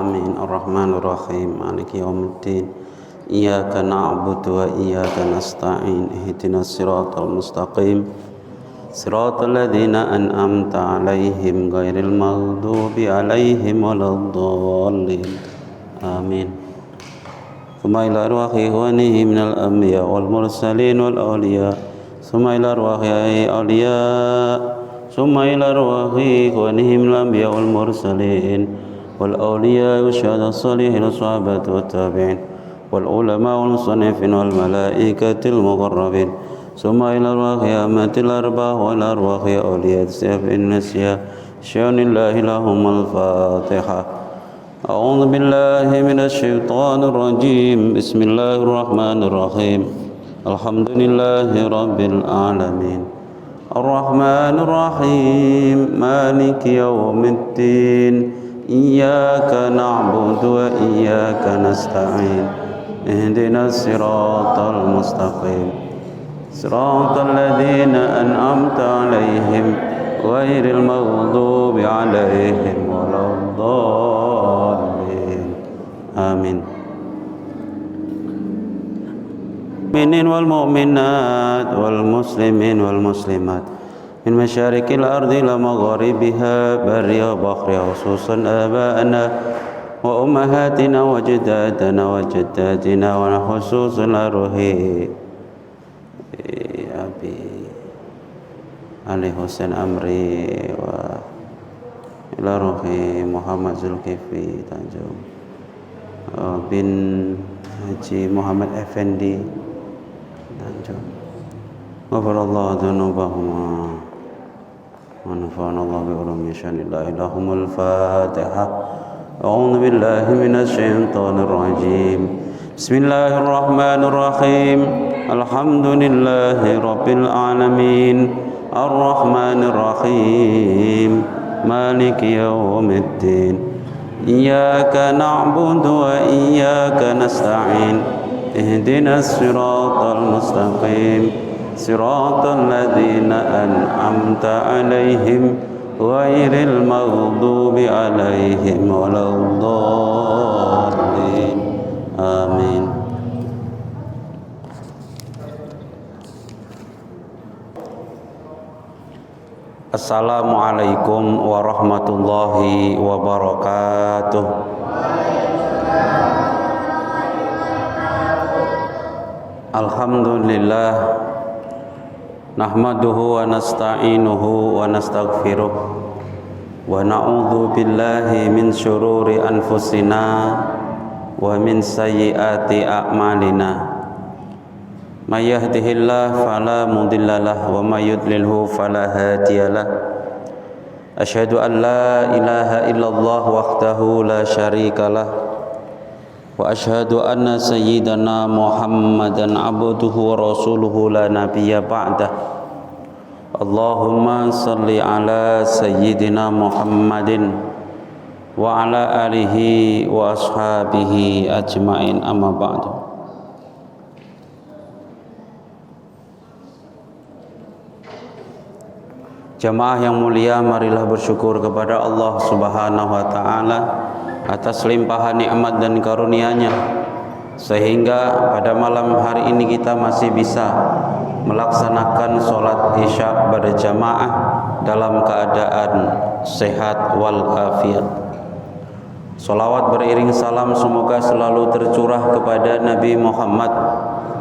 alamin arrahmanir rahim maliki yaumiddin iyyaka na'budu wa iyyaka nasta'in ihdinas siratal mustaqim siratal ladzina an'amta 'alaihim ghairil maghdubi 'alaihim waladdallin amin. Tsumma ila arwahi ikhwanihi minal anbiya wal mursalin wal awliya tsumma ila arwahi awliya tsumma ila arwahi ikhwanihi minal anbiya wal mursalin wal awliya wa syuhada's shalihin wassahabati wat tabi'in wal ulama wal musannifin wal malaikatil muqarrabin tsumma ila arwahi amatil arba'ah wal arwahi awliya sifin nasya syanillahi lahumul fatihah. A'udzu billahi minasy syaithanir rajim. Bismillahirrahmanirrahim. Alhamdulillahi rabbil alamin. Ar-Rahmanir Rahim. Maliki yaumiddin. Iyyaka na'budu wa iyyaka nasta'in. Ihdinas siratal mustaqim. Siratal ladzina an'amta 'alaihim ghairil maghdubi 'alaihim waladdallin. Amin. Mu'minin wal mu'minat wal muslimin wal muslimat min masyariqil ardi ila magharibiha barriha bahriha khususan aba'ana wa ummahatina wa jaddatina wa jaddatina wa khususan arwahi abi Ali Husain Amri wa ila ruhi Muhammad Zulkifli Tanjung bin Haji Muhammad Effendi Tanjung. Ghafarallahu dzunubahuma wa nafa'ana Allah bi ulumi syanillahi lahumul Fatihah. A'udzu billahi minasy syaithanir rajim. Bismillahirrahmanirrahim. Alhamdulillahi rabbil alamin. Ar-Rahmanir Rahim. Maliki yaumiddin. Iyyaka na'budu wa iyyaka nasta'in. Ihdinas siratal mustaqim. Siratal ladzina an'amta 'alaihim ghairil maghdubi 'alaihim waladdallin. Amin. Assalamualaikum warahmatullahi wabarakatuh. Alhamdulillah nahmaduhu wa nasta'inuhu wa nastaghfiruh wa na'udzu billahi min syururi anfusina wa min sayyiati a'malina. May yahdihillahu fala mudhillalah wa may yudlilhu fala hadiyalah. Asyhadu an la ilaha illallah wahdahu la syarikalah wa asyhadu anna sayyidana Muhammadan abduhu wa rasuluhu la nabiyya ba'dah. Allahumma salli ala sayyidina Muhammadin wa ala alihi wa ashabihi ajmain, amma ba'du. Jamaah yang mulia, marilah bersyukur kepada Allah Subhanahu wa taala atas limpahan nikmat dan karunia-Nya sehingga pada malam hari ini kita masih bisa melaksanakan sholat isya berjamaah dalam keadaan sehat wal afiat. Salawat beriring salam semoga selalu tercurah kepada Nabi Muhammad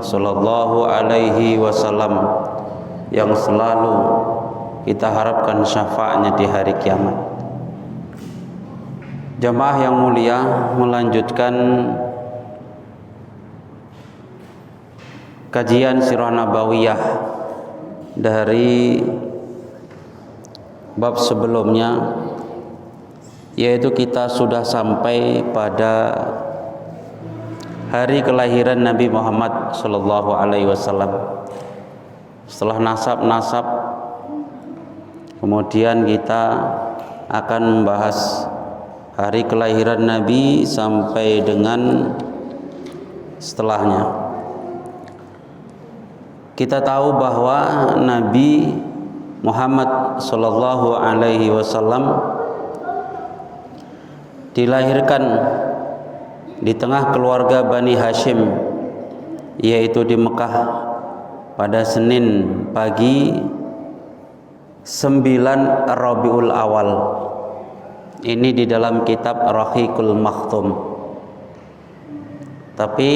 sallallahu alaihi wasallam yang selalu kita harapkan syafaatnya di hari kiamat. Jamaah yang mulia, melanjutkan kajian sirah nabawiyah dari bab sebelumnya, yaitu kita sudah sampai pada hari kelahiran Nabi Muhammad sallallahu alaihi wasallam. Setelah nasab-nasab, kemudian kita akan membahas hari kelahiran Nabi sampai dengan setelahnya. Kita tahu bahwa Nabi Muhammad sallallahu alaihi wasallam dilahirkan di tengah keluarga Bani Hashim, yaitu di Mekah pada Senin pagi 9 Rabiul Awal. Ini di dalam kitab Rahiqul Makhtum. Tapi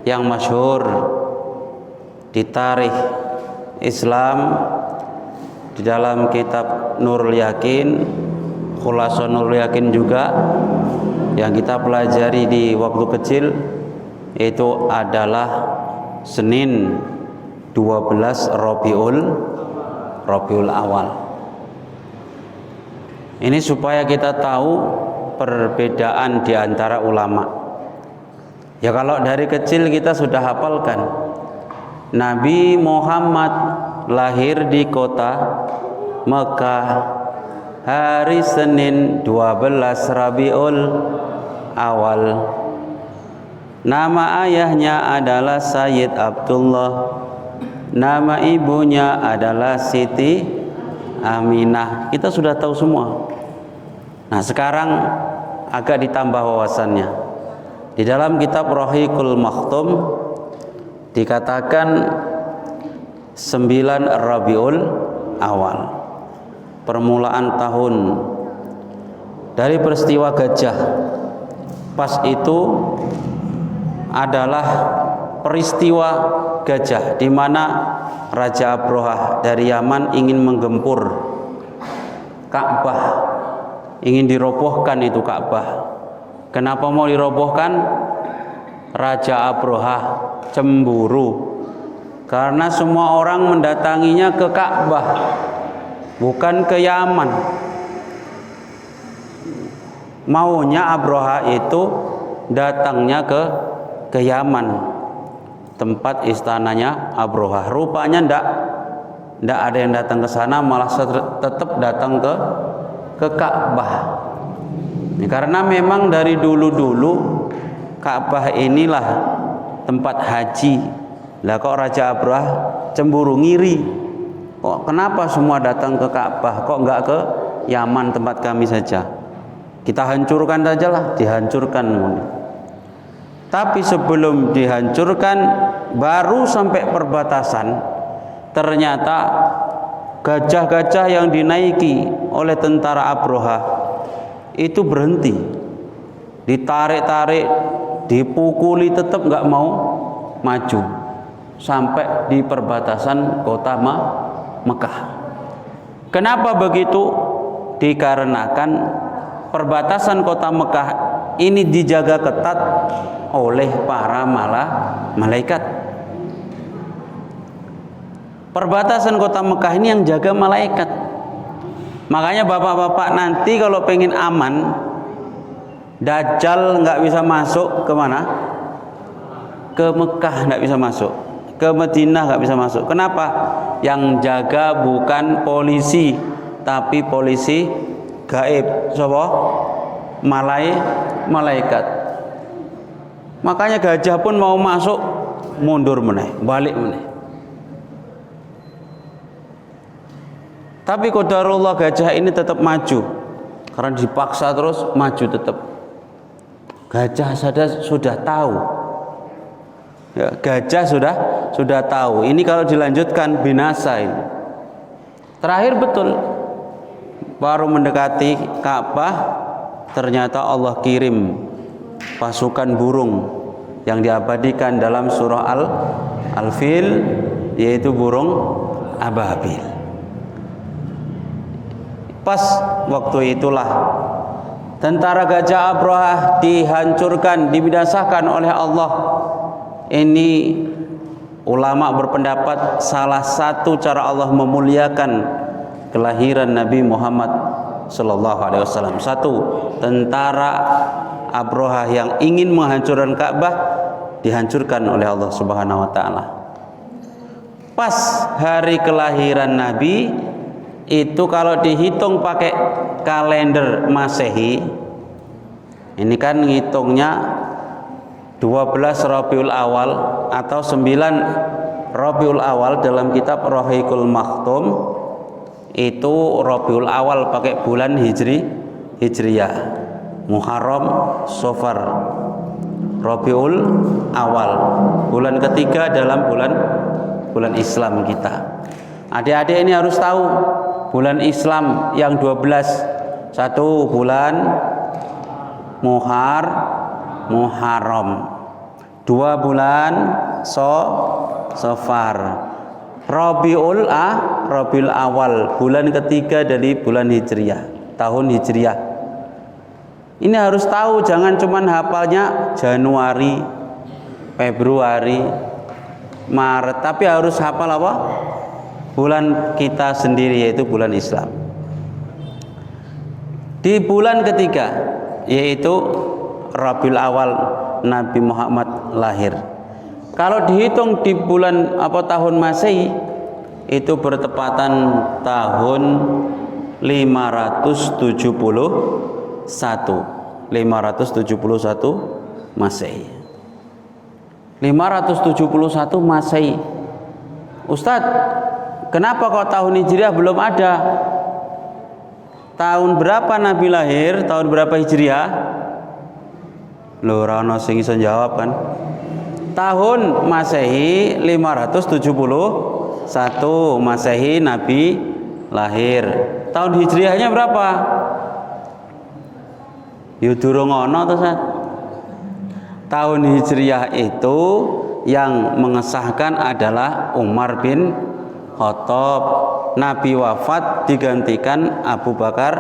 yang masyhur di tarikh Islam di dalam kitab Nurul Yakin, Khulasan Nurul Yakin juga yang kita pelajari di waktu kecil, itu adalah Senin 12 Rabiul Awal. Ini supaya kita tahu perbedaan di antara ulama. Ya kalau dari kecil kita sudah hafalkan, Nabi Muhammad lahir di kota Mekah hari Senin 12 Rabiul Awal. Nama ayahnya adalah Sayyid Abdullah, nama ibunya adalah Siti Aminah. Kita sudah tahu semua. Nah sekarang agak ditambah wawasannya. Di dalam kitab Rahiqul Makhtum dikatakan 9 Rabiul Awal, permulaan tahun dari peristiwa gajah. Pas itu adalah peristiwa gajah di mana Raja Abrohah dari Yaman ingin menggempur Ka'bah, ingin dirobohkan itu Ka'bah. Kenapa mau dirobohkan? Raja Abrohah cemburu karena semua orang mendatanginya ke Ka'bah, bukan ke Yaman. Maunya Abrohah itu datangnya ke Yaman, tempat istananya Abrohah. Rupanya ndak ada yang datang ke sana, malah tetap datang ke Ka'bah. Karena memang dari dulu-dulu Ka'bah inilah tempat haji. Lah kok Raja Abrohah cemburu, ngiri. Kok kenapa semua datang ke Ka'bah, kok enggak ke Yaman tempat kami saja? Kita hancurkan sajalah, dihancurkan. Tapi sebelum dihancurkan, baru sampai perbatasan, ternyata gajah-gajah yang dinaiki oleh tentara Abrohah itu berhenti, ditarik-tarik, dipukuli, tetap nggak mau maju sampai di perbatasan kota Mekah. Kenapa begitu? Dikarenakan perbatasan kota Mekah ini dijaga ketat oleh para malaikat. Perbatasan kota Mekah ini yang jaga malaikat. Makanya bapak-bapak nanti kalau pengen aman, Dajjal nggak bisa masuk ke mana? Ke Mekah nggak bisa masuk, ke Madinah nggak bisa masuk. Kenapa? Yang jaga bukan polisi, tapi polisi gaib. Siapa? Malaikat. Makanya gajah pun mau masuk, mundur meneh, balik meneh. Tapi qadarullah gajah ini tetap maju, karena dipaksa terus maju tetap. Gajah sudah tahu. Ya, gajah sudah tahu. Ini kalau dilanjutkan binasa ini. Terakhir betul, baru mendekati Ka'bah, ternyata Allah kirim pasukan burung yang diabadikan dalam surah Al-Fil, yaitu burung ababil. Pas waktu itulah tentara Gajah Abrohah dihancurkan, dibinasakan oleh Allah. Ini ulama berpendapat salah satu cara Allah memuliakan kelahiran Nabi Muhammad sallallahu alaihi wasallam. Satu, tentara Abrohah yang ingin menghancurkan Ka'bah dihancurkan oleh Allah Subhanahu wa taala. Pas hari kelahiran Nabi itu kalau dihitung pakai kalender Masehi, ini kan ngitungnya 12 Rabiul Awal atau 9 Rabiul Awal dalam kitab Rahiqul Makhtum. Itu Rabiul Awal pakai bulan Hijriyah. Muharram, Safar, Rabiul Awal. Bulan ketiga dalam bulan Islam kita. Adik-adik ini harus tahu bulan Islam yang 12. Satu bulan Muharram. 2 bulan Safar. Rabiul Awal, bulan ketiga dari bulan Hijriah, tahun Hijriah. Ini harus tahu, jangan cuman hafalnya Januari, Februari, Maret, tapi harus hafal apa? Bulan kita sendiri, yaitu bulan Islam. Di bulan ketiga, yaitu Rabiul Awal, Nabi Muhammad lahir. Kalau dihitung di bulan tahun Masehi, itu bertepatan tahun 571 Masehi. 571 Masehi. Ustadz, kenapa kok tahun Hijriah belum ada? Tahun berapa Nabi lahir? Tahun berapa Hijriah? Loh, ora ono sing iso jawab kan? Tahun Masehi 571 Masehi Nabi lahir. Tahun Hijriahnya berapa? Ya durung ono to, Sat. Tahun Hijriah itu yang mengesahkan adalah Umar bin Khattab. Nabi wafat digantikan Abu Bakar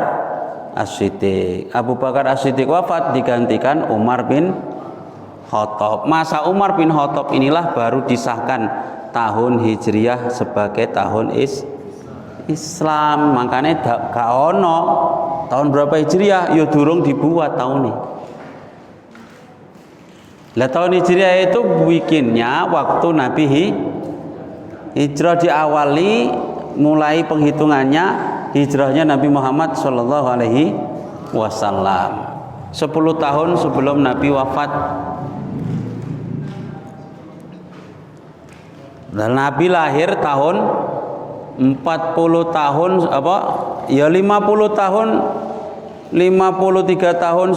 As-Siddiq. Abu Bakar As-Siddiq wafat digantikan Umar bin Khattab. Masa Umar bin Khattab inilah baru disahkan tahun Hijriah sebagai tahun Islam. Makanya gak ono tahun berapa Hijriah, ya durung dibuat tahun ini. Lah tahun Hijriah itu bikinnya waktu Nabi hijrah, diawali mulai penghitungannya hijrahnya Nabi Muhammad Shallallahu Alaihi Wasallam 10 tahun sebelum Nabi wafat. Dan Nabi lahir tahun 40 tahun 50 tahun 53 tahun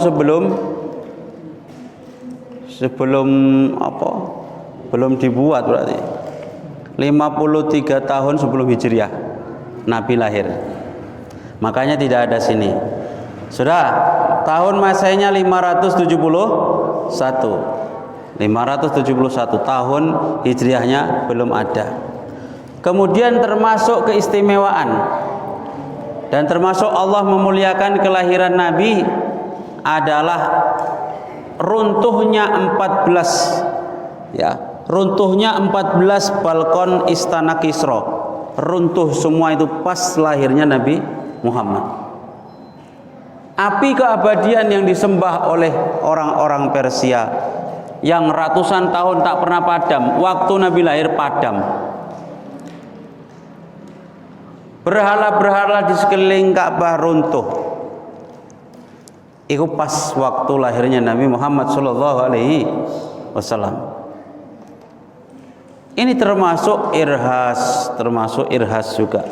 belum dibuat, berarti 53 tahun sebelum Hijriah Nabi lahir. Makanya tidak ada sini. Sudah, tahun Masehinya 571 tahun Hijriahnya belum ada. Kemudian termasuk keistimewaan dan termasuk Allah memuliakan kelahiran Nabi adalah runtuhnya 14 balkon istana Kisra. Runtuh semua itu pas lahirnya Nabi Muhammad. Api keabadian yang disembah oleh orang-orang Persia yang ratusan tahun tak pernah padam, waktu Nabi lahir padam. Berhala-berhala di sekeliling Ka'bah runtuh. Itu pas waktu lahirnya Nabi Muhammad Sallallahu Alaihi Wasallam. Ini termasuk irhas juga.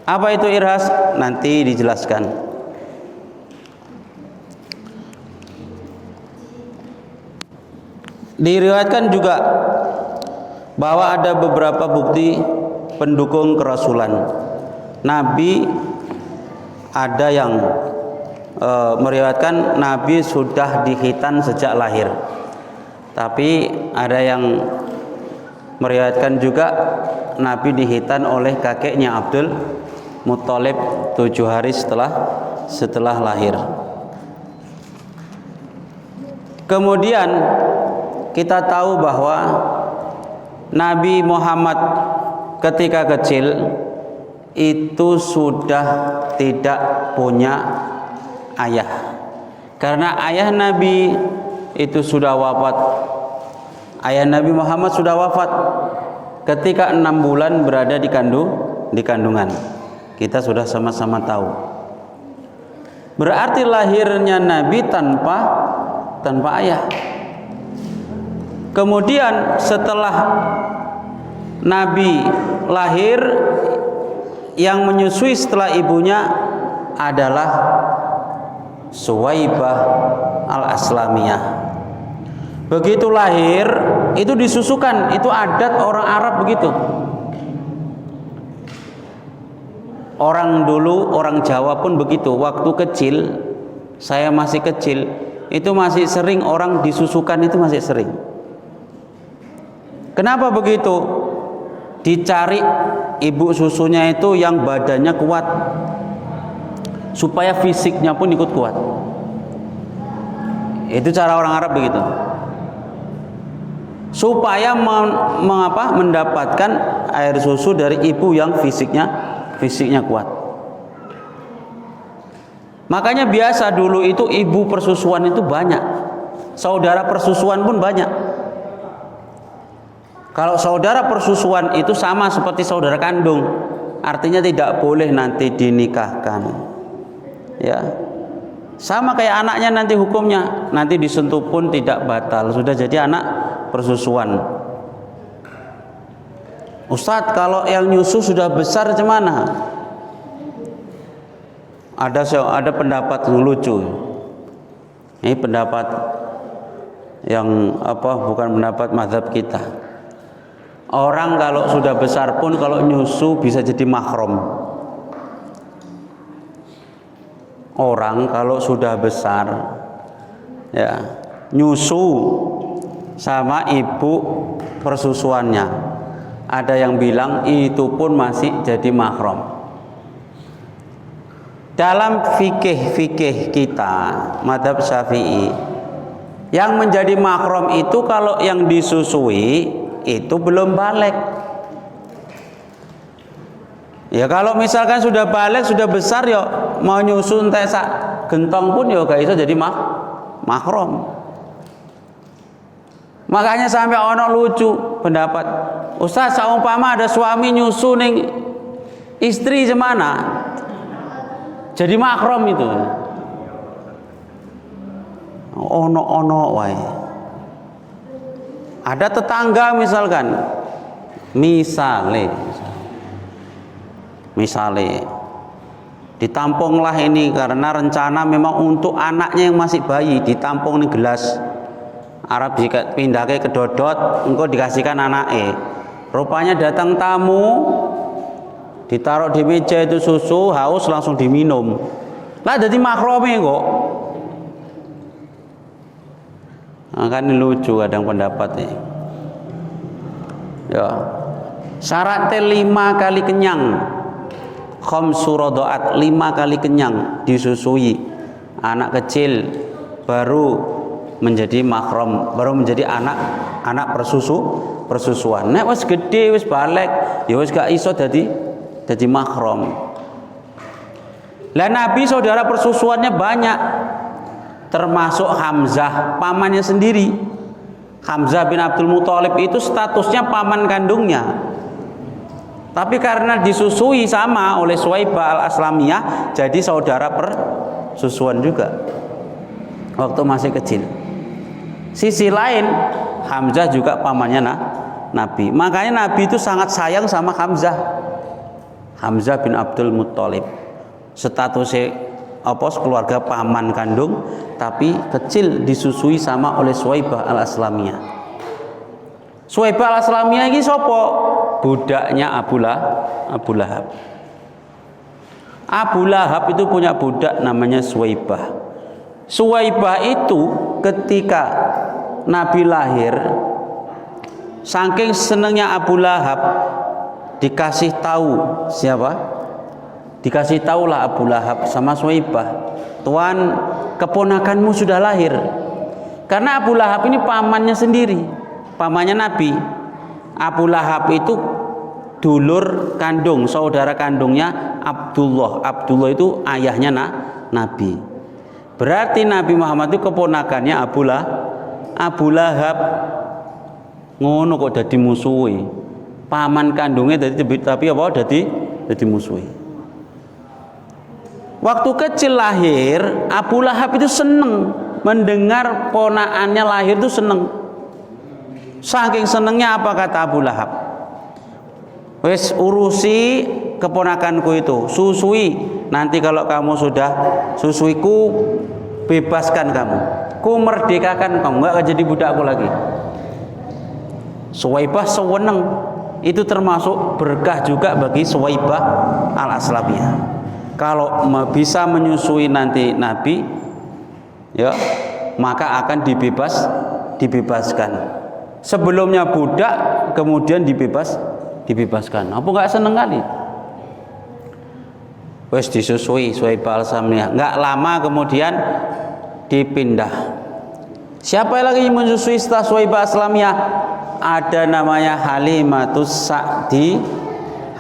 Apa itu irhas? Nanti dijelaskan. Diriwayatkan juga bahwa ada beberapa bukti pendukung kerasulan. Nabi ada yang meriwayatkan Nabi sudah dihitan sejak lahir. Tapi ada yang meriwayatkan juga Nabi dihitan oleh kakeknya Abdul Muthalib 7 hari setelah lahir. Kemudian kita tahu bahwa Nabi Muhammad ketika kecil itu sudah tidak punya ayah, karena ayah Nabi itu sudah wafat. Ayah Nabi Muhammad sudah wafat ketika 6 bulan berada di kandungan. Kita sudah sama-sama tahu. Berarti lahirnya Nabi tanpa ayah. Kemudian setelah Nabi lahir, yang menyusui setelah ibunya adalah Suwaibah al-Aslamiyah. Begitu lahir itu disusukan, itu adat orang Arab begitu. Orang dulu, orang Jawa pun begitu. Waktu kecil, saya masih kecil, itu masih sering orang disusukan, itu masih sering. Kenapa begitu? Dicari ibu susunya itu yang badannya kuat, supaya fisiknya pun ikut kuat. Itu cara orang Arab begitu. Supaya mendapatkan air susu dari ibu yang fisiknya kuat. Makanya biasa dulu itu ibu persusuan itu banyak, saudara persusuan pun banyak. Kalau saudara persusuan itu sama seperti saudara kandung, artinya tidak boleh nanti dinikahkan, ya. Sama kayak anaknya nanti hukumnya, nanti disentuh pun tidak batal, sudah jadi anak persusuan. Ustadz, kalau yang nyusu sudah besar gimana? Ada pendapat yang lucu. Ini pendapat yang bukan pendapat mazhab kita. Orang kalau sudah besar pun kalau nyusu bisa jadi mahram. Orang kalau sudah besar, ya, nyusu sama ibu persusuannya, ada yang bilang itu pun masih jadi mahram. Dalam fikih kita mazhab Syafi'i, yang menjadi mahram itu kalau yang disusui itu belum balik. Ya kalau misalkan sudah balik, sudah besar, ya mau nyusu entek sak gentong pun ya gak iso jadi mahram. Makanya sampai ono lucu pendapat, Ustaz, saumpama ada suami nyusu ning istri semana jadi mahram itu. Ono wae. Ada tetangga misalnya ditampunglah ini karena rencana memang untuk anaknya yang masih bayi, ditampung nih gelas Arab jika pindahke ke dodot, engkau dikasihkan anaknya. Rupanya datang tamu, ditaruh di meja itu susu, haus langsung diminum. Lah jadi mahrome kok. Nah, kan lucu kadang pendapatnya. Ya. Syaratnya 5 kali kenyang. Khamsu radhaat, 5 kali kenyang disusui. Anak kecil baru menjadi mahram, baru menjadi anak persusuan. Nek wis gede wis balik, ya wis gak iso dadi mahram. Lah Nabi saudara persusuannya banyak. Termasuk Hamzah, pamannya sendiri. Hamzah bin Abdul Muthalib itu statusnya paman kandungnya. Tapi karena disusui sama oleh Suwaibah al-Aslamiyah, jadi saudara persusuan juga waktu masih kecil. Sisi lain, Hamzah juga pamannya Nabi. Makanya Nabi itu sangat sayang sama Hamzah bin Abdul Muthalib. Statusnya keluarga paman kandung, tapi kecil disusui sama oleh Suwaibah al-Aslamiyah. Suwaibah al-Aslamiyah ini sopo? Budaknya Abu Lahab. Abu Lahab itu punya budak namanya Suwaibah. Suwaibah itu ketika Nabi lahir, saking senengnya Abu Lahab, dikasih tahu siapa? Dikasih tahulah Abu Lahab sama Suwaibah, Tuan, keponakanmu sudah lahir. Karena Abu Lahab ini pamannya sendiri, pamannya Nabi. Abu Lahab itu dulur kandung, saudara kandungnya Abdullah. Abdullah itu ayahnya Nabi. Berarti Nabi Muhammad itu keponakannya Abu Lahab. Ngono kok dadi musuhi. Paman kandungnya tapi dadi musuhi. Waktu kecil lahir, Abu Lahab itu seneng mendengar ponakannya lahir itu seneng. Saking senengnya apa kata Abu Lahab? Wes urusi keponakanku itu, susui. Nanti kalau kamu sudah susuiku, bebaskan kamu, ku merdekakan kamu, nggak akan jadi budakku lagi. Suwaibah sewenang, itu termasuk berkah juga bagi Suwaibah al-Aslamiyah. Kalau bisa menyusui nanti Nabi, ya, maka akan dibebaskan. Sebelumnya budak, kemudian dibebaskan. Apa nggak seneng kali? Wes disusui Suwaibah al-Aslamiyah, nggak lama kemudian dipindah. Siapa lagi yang menyusui setelah Suwaibah al-Aslamiyah? Ada namanya Halimatus Sa'di.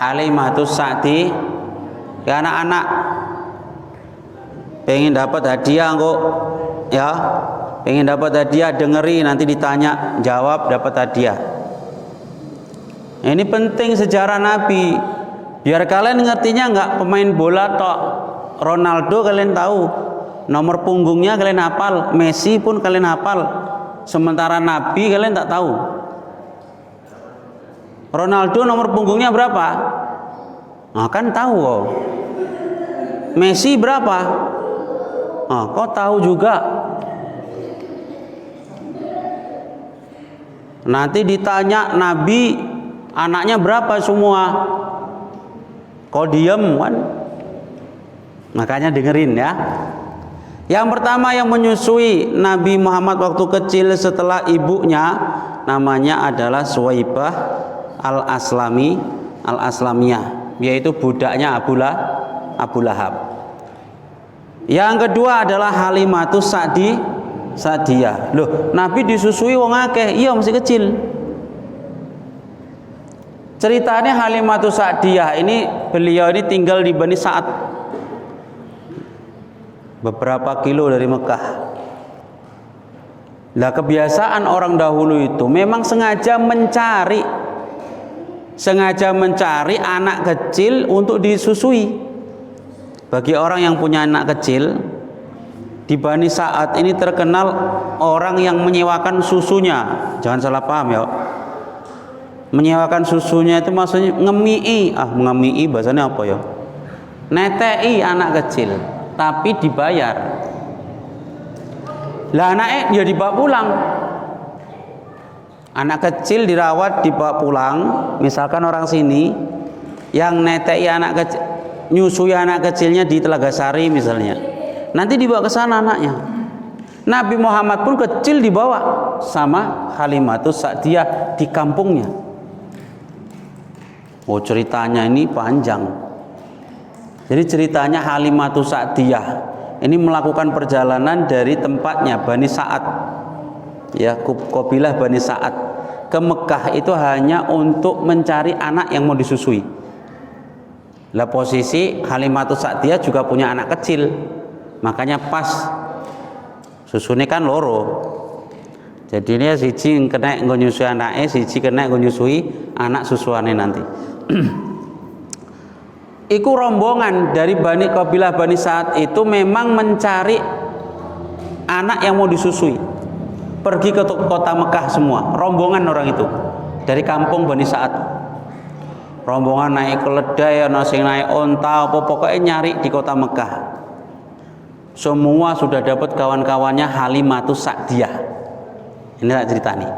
Halimatus Sa'di, ya anak-anak pengen dapat hadiah kok, ya, pengen dapat hadiah, dengeri nanti ditanya, jawab dapat hadiah. Ini penting sejarah Nabi, biar kalian ngertinya nggak pemain bola tok. Ronaldo kalian tahu, nomor punggungnya kalian hafal, Messi pun kalian hafal, sementara Nabi kalian tak tahu. Ronaldo nomor punggungnya berapa? Nah, kan tahu kok. Messi berapa? Nah, kau tahu juga. Nanti ditanya Nabi anaknya berapa semua, kau diem kan? Makanya dengerin ya. Yang pertama yang menyusui Nabi Muhammad waktu kecil setelah ibunya, namanya adalah Suwaibah al-Aslamiyah, yaitu budaknya Abu Lahab. Yang kedua adalah Halimatus Sa'diyah. Loh, Nabi disusui wong akeh, iya masih kecil. Ceritanya Halimatus Sa'diyah ini, beliau ini tinggal di Bani Sa'ad, beberapa kilo dari Mekah. Lah kebiasaan orang dahulu itu memang sengaja mencari anak kecil untuk disusui. Bagi orang yang punya anak kecil, di Bani Sa'ad ini terkenal orang yang menyewakan susunya. Jangan salah paham ya. Menyewakan susunya itu maksudnya ngemii. Ngemii bahasanya apa ya? Netei anak kecil, tapi dibayar. Lah anaknya dia dibawa pulang. Anak kecil dirawat, dibawa pulang. Misalkan orang sini yang netei anak kecil, nyusui anak kecilnya di Telaga Sari misalnya, nanti dibawa ke sana anaknya. Nabi Muhammad pun kecil dibawa sama Halimatus Sa'diyah di kampungnya. Oh, ceritanya ini panjang. Jadi ceritanya Halimatus Sa'diyah ini melakukan perjalanan dari tempatnya Bani Sa'ad, ya, kabilah Bani Sa'ad, ke Mekah itu hanya untuk mencari anak yang mau disusui. Lah posisi Halimatus Sa'diyah juga punya anak kecil, makanya pas susune kan loro. Jadi ini siji kena nggo nyusui anake, siji kena nggo nyusui anak susuane nanti. Iku rombongan dari kabilah Bani Sa'ad itu memang mencari anak yang mau disusui. Pergi ke kota Mekah semua, rombongan orang itu dari kampung Bani Sa'ad. Rombongan naik keledai, ana sing naik onta, pokoknya nyari di kota Mekah. Semua sudah dapat kawan-kawannya Halimatus Sa'diyah. Inilah cerita nih.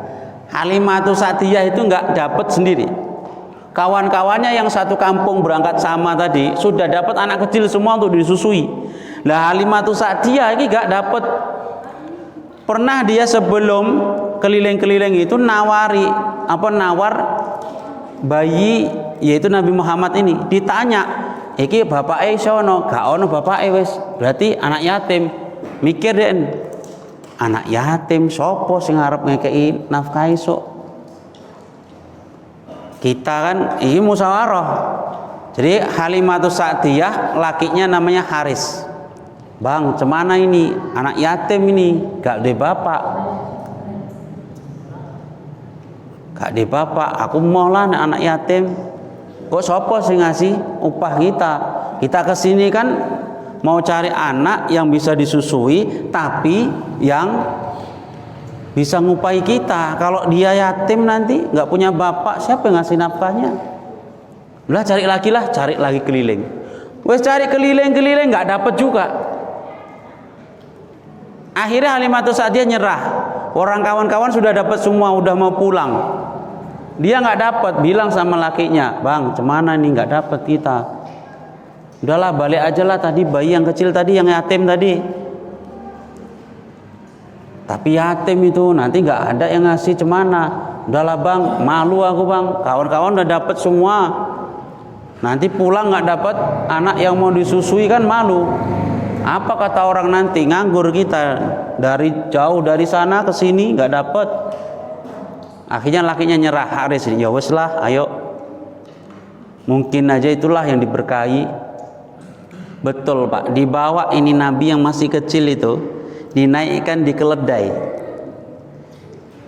Halimatus Sa'diyah itu nggak dapat sendiri. Kawan-kawannya yang satu kampung berangkat sama tadi sudah dapat anak kecil semua untuk disusui. Lah Halimatus Sa'diyah ini nggak dapat. Pernah dia sebelum keliling-keliling itu nawar bayi, yaitu Nabi Muhammad ini. Ditanya, iki bapake sono, gak ono bapake wis. Berarti anak yatim. Mikir deh, anak yatim sopo sing arep ngekei nafkah esuk. Kita kan ini musyawarah. Jadi Halimatus Sa'diyah lakinya namanya Haris. Bang, cemana ini? Anak yatim ini, gak ada bapak. Gak ada bapak, aku mau lah anak yatim. Kok sopo sih ngasih upah kita? Kita kesini kan mau cari anak yang bisa disusui, tapi yang bisa ngupahi kita. Kalau dia yatim nanti nggak punya bapak, siapa yang ngasih nafkahnya? Udah cari lagi keliling. Wes cari keliling nggak dapat juga. Akhirnya Halimatus Sa'diyah nyerah. Orang kawan-kawan sudah dapat semua, udah mau pulang. Dia nggak dapat, bilang sama lakinya, "Bang, cemana nih, nggak dapat kita. Udahlah, balik aja lah, tadi bayi yang kecil tadi, yang yatim tadi." Tapi yatim itu nanti nggak ada yang ngasih, cemana? Udahlah bang, malu aku bang. Kawan-kawan udah dapat semua. Nanti pulang nggak dapat anak yang mau disusui kan malu. Apa kata orang nanti, nganggur kita dari jauh dari sana ke sini nggak dapat. Akhirnya lakinya nyerah. Haris, ya wes lah, ayo. Mungkin aja itulah yang diberkahi. Betul Pak, dibawa ini Nabi yang masih kecil itu, dinaikkan di keledai.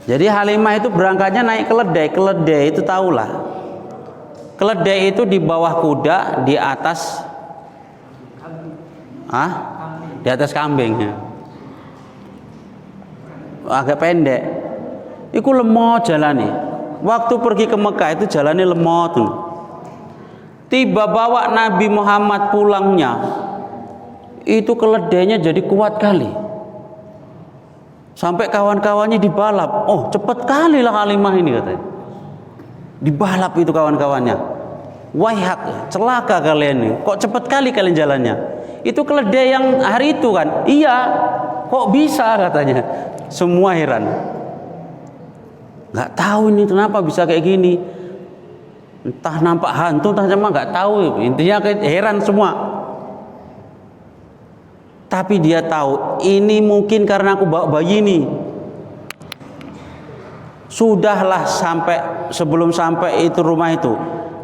Jadi Halimah itu berangkatnya naik keledai. Keledai itu tahulah. Keledai itu di bawah kuda, di atas di atas kambingnya. Agak pendek. Iku lemot jalannya. Waktu pergi ke Mekah itu jalannya lemot. Tiba bawa Nabi Muhammad pulangnya, itu keledainya jadi kuat kali. Sampai kawan-kawannya dibalap. Oh, cepat kali lah Halimah ini katanya. Dibalap itu kawan-kawannya. Waihak, celaka kalian ini. Kok cepat kali kalian jalannya? Itu keledai yang hari itu kan? Iya. Kok bisa katanya? Semua heran. Nggak tahu ini kenapa bisa kayak gini. Entah nampak hantu, entah cuma nggak tahu. Intinya heran semua. Tapi dia tahu ini mungkin karena aku bawa bayi ini. Sudahlah sebelum sampai itu rumah itu.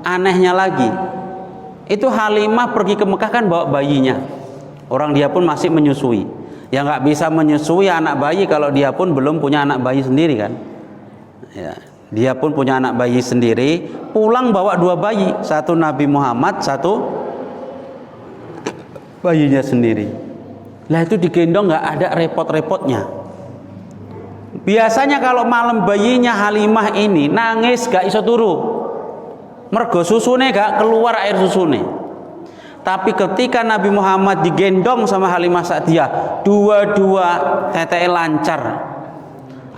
Anehnya lagi, itu Halimah pergi ke Mekah kan bawa bayinya. Orang dia pun masih menyusui. Ya nggak bisa menyusui anak bayi kalau dia pun belum punya anak bayi sendiri kan. Ya, dia pun punya anak bayi sendiri. Pulang bawa 2 bayi, satu Nabi Muhammad, satu bayinya sendiri. Lah itu digendong nggak ada repot-repotnya. Biasanya kalau malam bayinya Halimah ini nangis gak iso turu. Mergo susune gak keluar air susune. Tapi ketika Nabi Muhammad digendong sama Halimah Sa'diyah, dua-dua teteke lancar.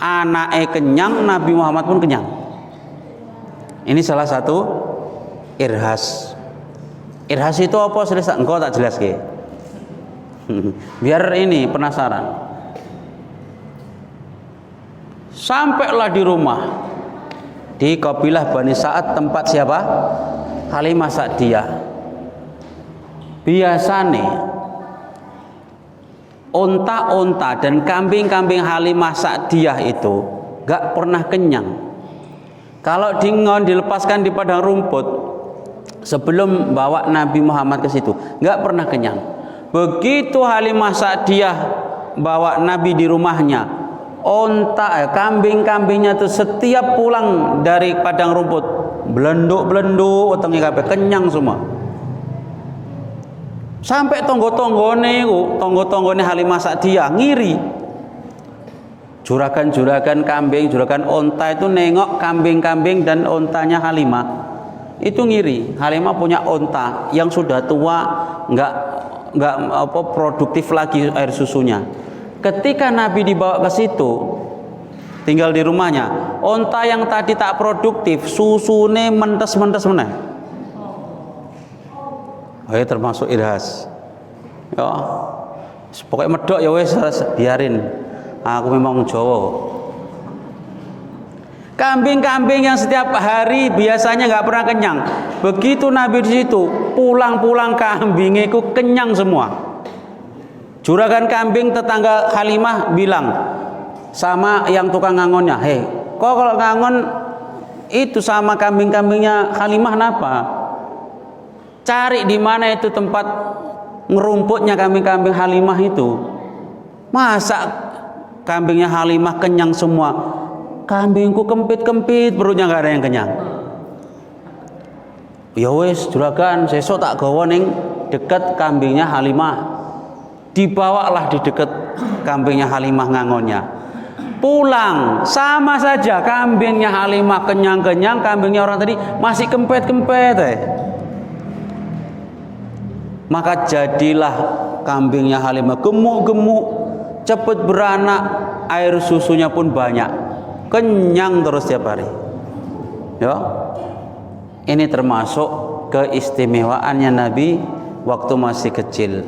Anaknya kenyang, Nabi Muhammad pun kenyang. Ini salah satu irhas. Irhas itu apa? Engkau tak jelas ke? Biar ini penasaran. Sampailah di rumah, di kabilah Bani Sa'ad, tempat siapa? Halimah Sa'diyah. Biasane onta-onta dan kambing-kambing Halimah Sa'diyah itu gak pernah kenyang. Kalau dingon dilepaskan di padang rumput sebelum bawa Nabi Muhammad ke situ, gak pernah kenyang. Begitu Halimah Sa'diyah bawa Nabi di rumahnya, kambing-kambingnya itu setiap pulang dari padang rumput belenduk wetenge kabeh kenyang semua. Sampai tonggo-tonggone Halimah Sa'diyah ngiri. Juragan-juragan kambing, juragan onta itu nengok kambing-kambing dan ontanya Halimah. Itu ngiri. Halimah punya onta yang sudah tua, enggak produktif lagi air susunya. Ketika Nabi dibawa ke situ, tinggal di rumahnya, onta yang tadi tak produktif, susune mentes-mentes meneh. Oh, termasuk irhas. Ya, pokoknya medok ya wes, biarin. Aku memang Jawa. Kambing-kambing yang setiap hari biasanya nggak pernah kenyang. Begitu Nabi di situ, pulang-pulang kambingnya itu kenyang semua. Juragan kambing tetangga Halimah bilang sama yang tukang ngangonnya, "Hei, kok kalau ngangon itu sama kambing-kambingnya Halimah napa? Cari di mana itu tempat ngerumputnya kambing-kambing Halimah itu. Masa kambingnya Halimah kenyang semua? Kambingku kempit-kempit, perutnya nggak ada yang kenyang." Ya wes, juragan, sesuk tak gawa ning dekat kambingnya Halimah. Dibawalah di dekat kambingnya Halimah ngangonnya. Pulang sama saja, kambingnya Halimah kenyang-kenyang, kambingnya orang tadi masih kempet-kempet. Maka jadilah kambingnya Halimah gemuk-gemuk, cepet beranak, air susunya pun banyak, kenyang terus tiap hari. Ya, ini termasuk keistimewaannya Nabi waktu masih kecil.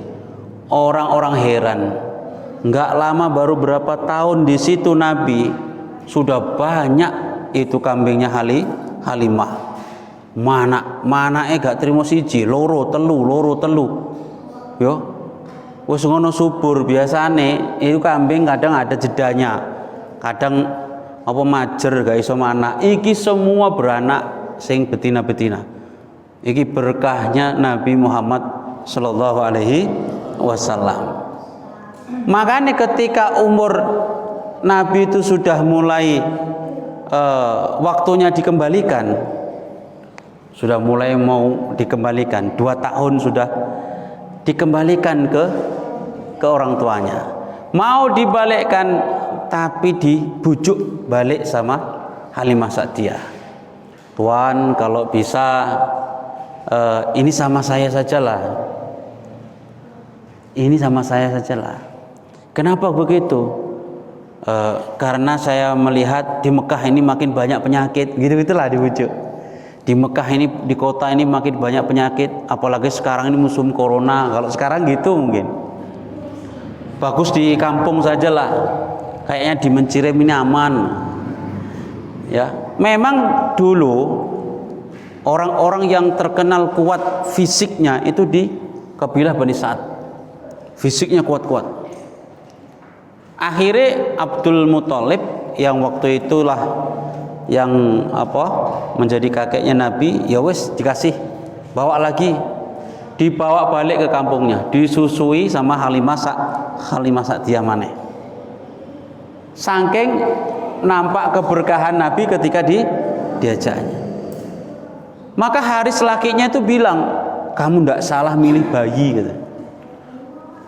Orang-orang heran, nggak lama baru berapa tahun di situ Nabi sudah banyak itu kambingnya Halimah. Mana gak terima siji, loro telu. Yo, wis ngono subur. Biasane itu kambing kadang ada jedanya, kadang apa majer gak iso mana. Iki semua beranak sing betina-betina. Iki berkahnya Nabi Muhammad sallallahu alaihi wasallam. Makanya ketika umur Nabi itu sudah mulai waktunya dikembalikan, sudah mulai mau dikembalikan, 2 tahun sudah dikembalikan ke orang tuanya, mau dibalikkan tapi dibujuk balik sama Halimah Sa'diyah. Tuan kalau bisa ini sama saya sajalah, ini sama saya sajalah. Kenapa begitu? Karena saya melihat di Mekah ini makin banyak penyakit, gitu-gitulah dibujuk. Di Mekah ini, di kota ini makin banyak penyakit, apalagi sekarang ini musim corona. Kalau sekarang gitu mungkin bagus di kampung sajalah, kayaknya di Mencirem ini aman. Ya, memang dulu orang-orang yang terkenal kuat fisiknya itu di kabilah Bani Sa'ad, fisiknya kuat-kuat. Akhirnya Abdul Muthalib yang waktu itulah yang menjadi kakeknya Nabi, ya wes dikasih, bawa lagi, dibawa balik ke kampungnya, disusui sama Halimah Sa'diyah maneh. Saking nampak keberkahan Nabi ketika diajaknya. Maka Haris lakinya itu bilang, kamu ndak salah milih bayi, gitu.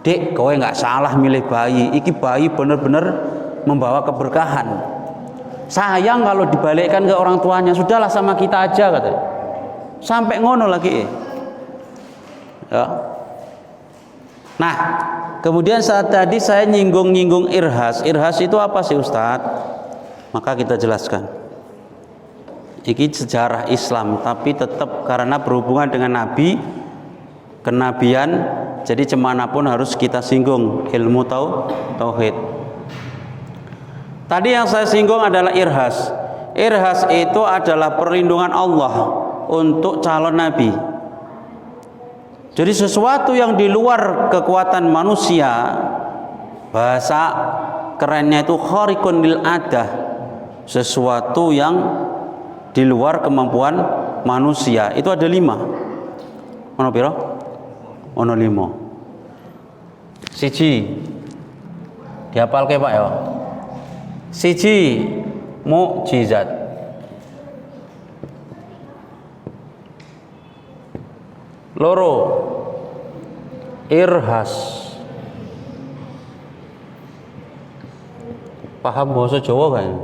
Dek, kowe nggak salah milih bayi. Iki bayi benar-benar membawa keberkahan. Sayang kalau dibalikkan ke orang tuanya. Sudahlah sama kita aja, katanya. Sampai ngono lagi. Ya. Nah, kemudian saat tadi saya nyinggung irhas. Irhas itu apa sih, Ustadz? Maka kita jelaskan. Ini sejarah Islam, tapi tetap karena berhubungan dengan Nabi, kenabian, jadi kemanapun harus kita singgung ilmu tauhid. Tadi yang saya singgung adalah irhas. Irhas itu adalah perlindungan Allah untuk calon Nabi. Jadi sesuatu yang di luar kekuatan manusia, bahasa kerennya itu khariqun lil adah, sesuatu yang di luar kemampuan manusia. Itu ada 5. Ono piro? Ono 5. Siji dihafalke Pak ya. Siji mukjizat. Loro irhas. Paham bahasa Jawa kan?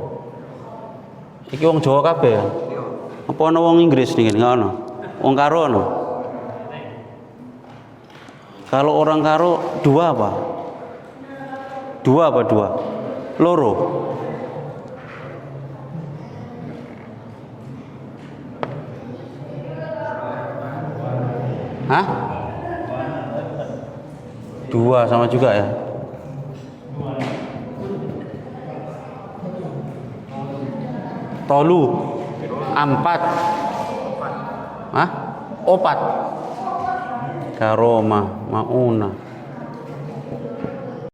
Iki wong Jawa kabeh ya? Apa ana wong Inggris niki? Enggak ono. Wong karo ono. Kalau orang karo 2 apa? 2 apa 2? Loro. Hah? 2 sama juga ya? Tolu 4. Hah? 4. Karomah mauna